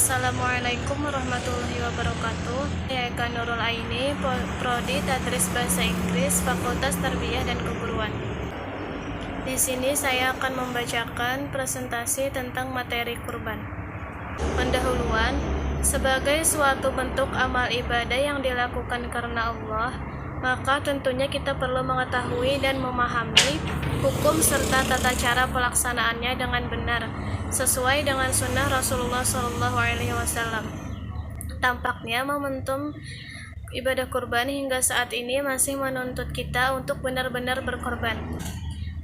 Assalamualaikum warahmatullahi wabarakatuh. Saya Eka Nurul Aini, Prodi Tadris Bahasa Inggris, Fakultas Tarbiyah dan Keguruan. Di sini saya akan membacakan presentasi tentang materi kurban. Pendahuluan, sebagai suatu bentuk amal ibadah yang dilakukan karena Allah, maka tentunya kita perlu mengetahui dan memahami hukum serta tata cara pelaksanaannya dengan benar, sesuai dengan sunnah Rasulullah SAW. Tampaknya momentum ibadah kurban hingga saat ini masih menuntut kita untuk benar-benar berkorban.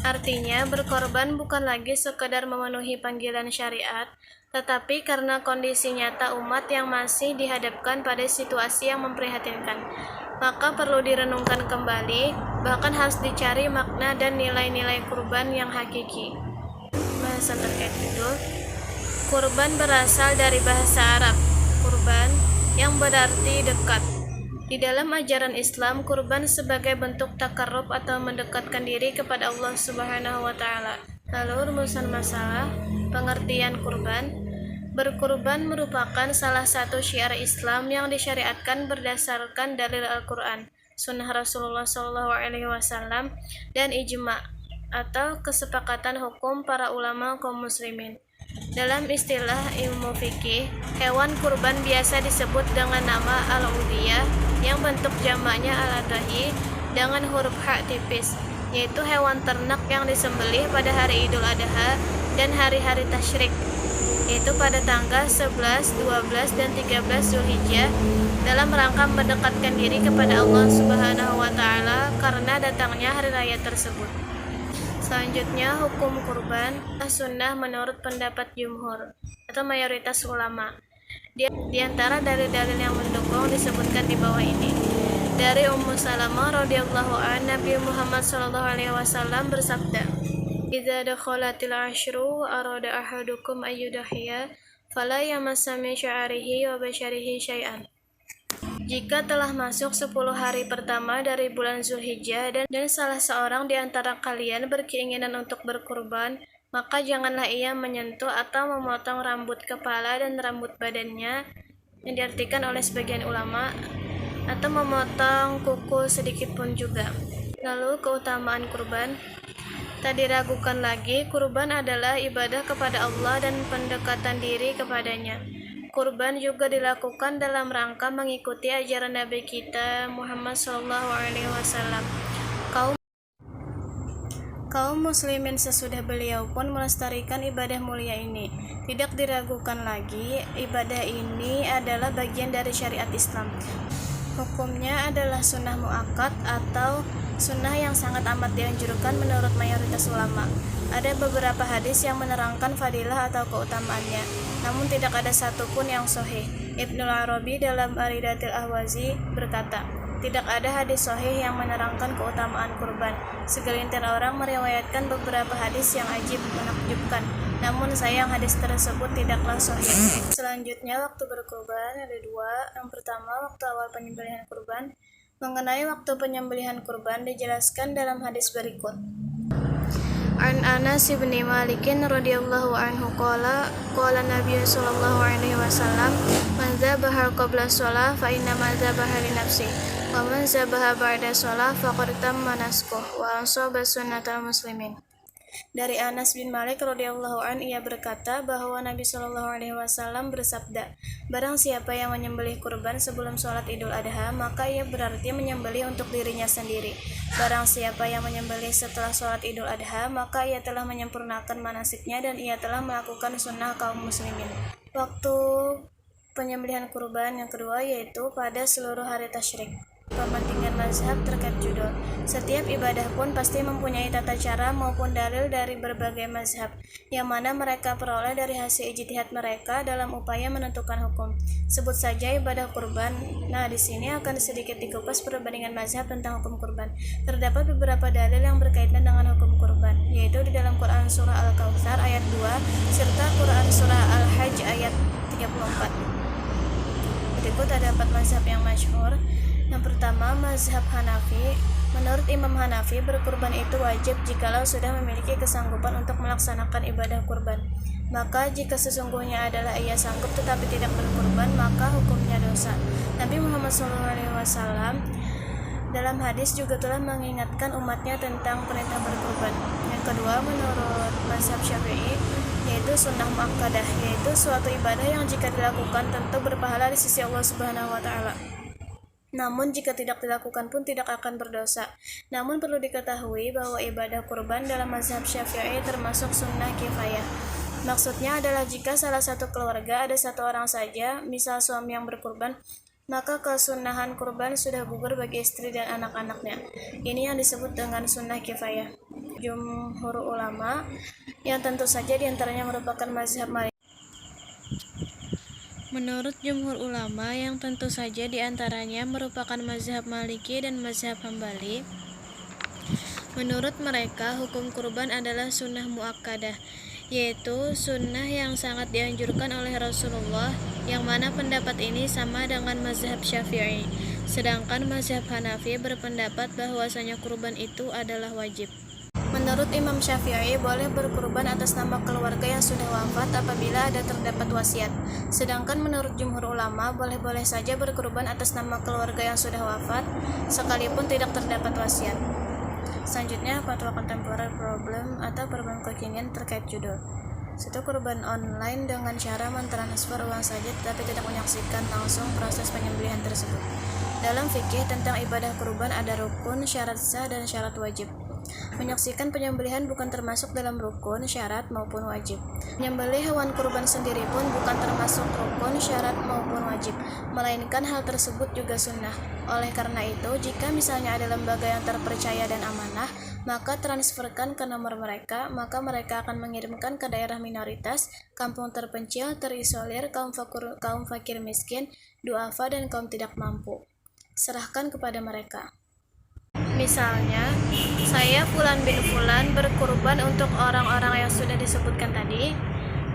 Artinya, berkorban bukan lagi sekedar memenuhi panggilan syariat, tetapi karena kondisi nyata umat yang masih dihadapkan pada situasi yang memprihatinkan, maka perlu direnungkan kembali, bahkan harus dicari makna dan nilai-nilai kurban yang hakiki. Bahasan terkait judul. Kurban berasal dari bahasa Arab, kurban, yang berarti dekat. Di dalam ajaran Islam, kurban sebagai bentuk takarrub atau mendekatkan diri kepada Allah Subhanahu wa Ta'ala. Lalu rumusan masalah, pengertian kurban. Berkurban merupakan salah satu syiar Islam yang disyariatkan berdasarkan dalil Al-Quran, sunnah Rasulullah SAW, dan ijma' atau kesepakatan hukum para ulama kaum muslimin. Dalam istilah ilmu fikih, hewan kurban biasa disebut dengan nama al-udhiyah yang bentuk jamaknya al-adhahi dengan huruf H tipis, yaitu hewan ternak yang disembelih pada hari Idul Adha dan hari-hari tasyrik, yaitu pada tanggal 11, 12, dan 13 Zulhijjah, dalam rangka mendekatkan diri kepada Allah Subhanahu wa Ta'ala karena datangnya hari raya tersebut. Selanjutnya, hukum kurban sunnah menurut pendapat jumhur atau mayoritas ulama. Di antara dalil-dalil yang mendukung disebutkan di bawah ini. Dari Ummu Salamah radhiyallahu anha, Nabi Muhammad SAW bersabda, "Idza dakhalatil ashru arada ahadukum ayyudhiya fala yamassa min sya'rihi wa basharihi syai'an." Jika telah masuk 10 hari pertama dari bulan Zulhijjah dan salah seorang di antara kalian berkeinginan untuk berkurban, maka janganlah ia menyentuh atau memotong rambut kepala dan rambut badannya, yang diartikan oleh sebagian ulama, atau memotong kuku sedikit pun juga. Lalu keutamaan kurban. Tak diragukan lagi, kurban adalah ibadah kepada Allah dan pendekatan diri kepadanya. Kurban juga dilakukan dalam rangka mengikuti ajaran Nabi kita Muhammad SAW. Kaum muslimin sesudah beliau pun melestarikan ibadah mulia ini. Tidak diragukan lagi, ibadah ini adalah bagian dari syariat Islam. Hukumnya adalah sunnah muakkad atau sunnah yang sangat amat dianjurkan menurut mayoritas ulama. Ada beberapa hadis yang menerangkan fadilah atau keutamaannya, namun tidak ada satupun yang sahih. Ibnul Arabi dalam Aridatil Ahwazi berkata, tidak ada hadis sahih yang menerangkan keutamaan kurban. Segelintir orang meriwayatkan beberapa hadis yang ajib menakjubkan, namun sayang hadis tersebut tidaklah sahih. Selanjutnya, waktu berkurban ada dua. Yang pertama, waktu awal penyembelihan kurban. Mengenai waktu penyembelihan kurban dijelaskan dalam hadis berikut. An Anas bin Malik radhiyallahu anhu qala Nabi sallallahu alaihi wasallam, man dzabaha qabla shalah fa inna ma dzabaha li nafsi wa man dzabaha ba'da shalah faqad tamma naskuh wa ansaba sunnatal muslimin. Dari Anas bin Malik radhiyallahu an, ia berkata bahwa Nabi Shallallahu alaihi wasallam bersabda, barang siapa yang menyembelih kurban sebelum sholat Idul Adha, maka ia berarti menyembelih untuk dirinya sendiri. Barang siapa yang menyembelih setelah sholat Idul Adha, maka ia telah menyempurnakan manasiknya dan ia telah melakukan sunnah kaum muslimin. Waktu penyembelihan kurban yang kedua yaitu pada seluruh hari tasyrik. Pemantingan mazhab terkait judul. Setiap ibadah pun pasti mempunyai tata cara maupun dalil dari berbagai mazhab, yang mana mereka peroleh dari hasil ijtihad mereka dalam upaya menentukan hukum. Sebut saja ibadah kurban. Nah, di sini akan sedikit dikupas perbandingan mazhab tentang hukum kurban. Terdapat beberapa dalil yang berkaitan dengan hukum kurban, yaitu di dalam Quran Surah Al-Kautsar ayat 2 serta Quran Surah Al-Hajj ayat 34. Berikut ada 4 mazhab yang masyhur. Yang pertama, mazhab Hanafi. Menurut Imam Hanafi, berkurban itu wajib jikalau sudah memiliki kesanggupan untuk melaksanakan ibadah kurban. Maka jika sesungguhnya adalah ia sanggup tetapi tidak berkurban, maka hukumnya dosa. Nabi Muhammad SAW dalam hadis juga telah mengingatkan umatnya tentang perintah berkurban. Yang kedua, menurut mazhab Syafi'i, yaitu sunnah muakkadah, yaitu suatu ibadah yang jika dilakukan tentu berpahala di sisi Allah Subhanahu wa taala. Namun jika tidak dilakukan pun tidak akan berdosa. Namun perlu diketahui bahwa ibadah kurban dalam mazhab Syafi'i termasuk sunnah kifayah. Maksudnya adalah jika salah satu keluarga ada satu orang saja, misal suami yang berkurban, maka kesunahan kurban sudah gugur bagi istri dan anak-anaknya. Ini yang disebut dengan sunnah kifayah. Jumhur ulama, yang tentu saja diantaranya merupakan mazhab Maliki. Menurut jumhur ulama, yang tentu saja diantaranya merupakan mazhab Maliki dan mazhab Hambali, menurut mereka hukum kurban adalah sunnah muakkadah, yaitu sunnah yang sangat dianjurkan oleh Rasulullah, yang mana pendapat ini sama dengan mazhab Syafi'i. Sedangkan mazhab Hanafi berpendapat bahwasanya kurban itu adalah wajib. Menurut Imam Syafi'i, boleh berkurban atas nama keluarga yang sudah wafat apabila ada terdapat wasiat. Sedangkan menurut jumhur ulama, boleh-boleh saja berkurban atas nama keluarga yang sudah wafat, sekalipun tidak terdapat wasiat. Selanjutnya, fatwa kontemporer problem atau problem kekinian terkait judul. Satu, kurban online dengan cara mentransfer uang saja tetapi tidak menyaksikan langsung proses penyembelihan tersebut. Dalam fikih tentang ibadah kurban ada rukun, syarat sah, dan syarat wajib. Menyaksikan penyembelihan bukan termasuk dalam rukun, syarat, maupun wajib. Menyembelih hewan kurban sendiri pun bukan termasuk rukun, syarat, maupun wajib, melainkan hal tersebut juga sunnah. Oleh karena itu, jika misalnya ada lembaga yang terpercaya dan amanah, maka transferkan ke nomor mereka, maka mereka akan mengirimkan ke daerah minoritas, kampung terpencil, terisolir, kaum fakir miskin, duafa, dan kaum tidak mampu. Serahkan kepada mereka. Misalnya, saya Fulan bin Fulan berkurban untuk orang-orang yang sudah disebutkan tadi,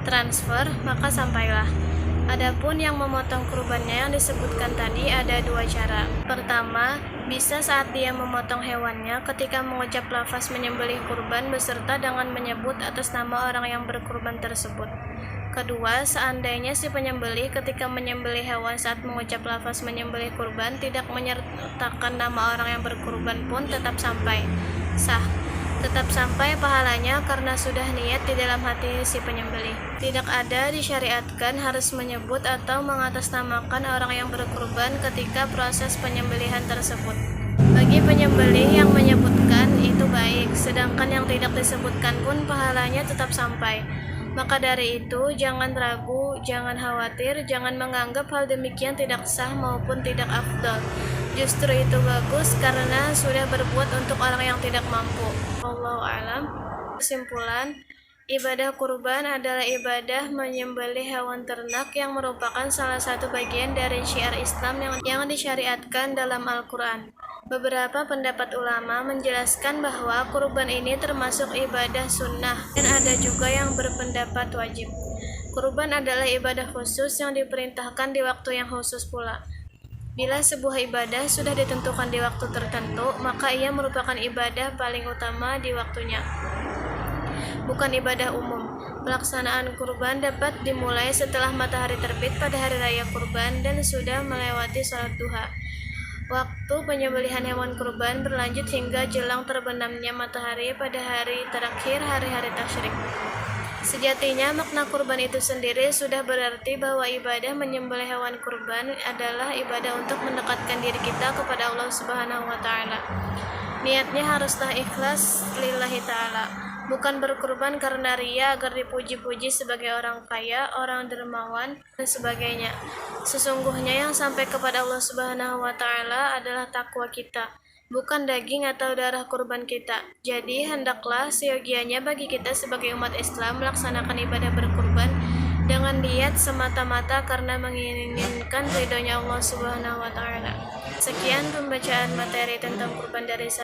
transfer, maka sampailah. Adapun yang memotong kurbannya yang disebutkan tadi ada dua cara. Pertama, bisa saat dia memotong hewannya ketika mengucap lafaz menyembelih kurban beserta dengan menyebut atas nama orang yang berkurban tersebut. Kedua, seandainya si penyembelih ketika menyembelih hewan saat mengucap lafaz menyembelih kurban tidak menyertakan nama orang yang berkurban pun tetap sampai sah. Tetap sampai pahalanya karena sudah niat di dalam hati si penyembelih. Tidak ada disyariatkan harus menyebut atau mengatasnamakan orang yang berkurban ketika proses penyembelihan tersebut. Bagi penyembelih yang menyebutkan itu baik, sedangkan yang tidak disebutkan pun pahalanya tetap sampai. Maka dari itu, jangan ragu, jangan khawatir, jangan menganggap hal demikian tidak sah maupun tidak afdal. Justru itu bagus karena sudah berbuat untuk orang yang tidak mampu. Wallahu a'lam. Kesimpulan, ibadah kurban adalah ibadah menyembelih hewan ternak yang merupakan salah satu bagian dari syiar Islam yang disyariatkan dalam Al-Quran. Beberapa pendapat ulama menjelaskan bahwa kurban ini termasuk ibadah sunnah dan ada juga yang berpendapat wajib. Kurban adalah ibadah khusus yang diperintahkan di waktu yang khusus pula. Bila sebuah ibadah sudah ditentukan di waktu tertentu, maka ia merupakan ibadah paling utama di waktunya. Bukan ibadah umum. Pelaksanaan kurban dapat dimulai setelah matahari terbit pada hari raya kurban dan sudah melewati sholat duha. Waktu penyembelihan hewan kurban berlanjut hingga jelang terbenamnya matahari pada hari terakhir hari-hari tasyrik. Sejatinya makna kurban itu sendiri sudah berarti bahwa ibadah menyembelih hewan kurban adalah ibadah untuk mendekatkan diri kita kepada Allah Subhanahu wa taala. Niatnya haruslah ikhlas lillahi taala, bukan berkurban karena ria agar dipuji-puji sebagai orang kaya, orang dermawan, dan sebagainya. Sesungguhnya yang sampai kepada Allah Subhanahu wa taala adalah takwa kita, bukan daging atau darah kurban kita. Jadi hendaklah seyogianya bagi kita sebagai umat Islam melaksanakan ibadah berkurban dengan niat semata-mata karena menginginkan ridhonya Allah Subhanahu wa taala. Sekian pembacaan materi tentang kurban dari saya.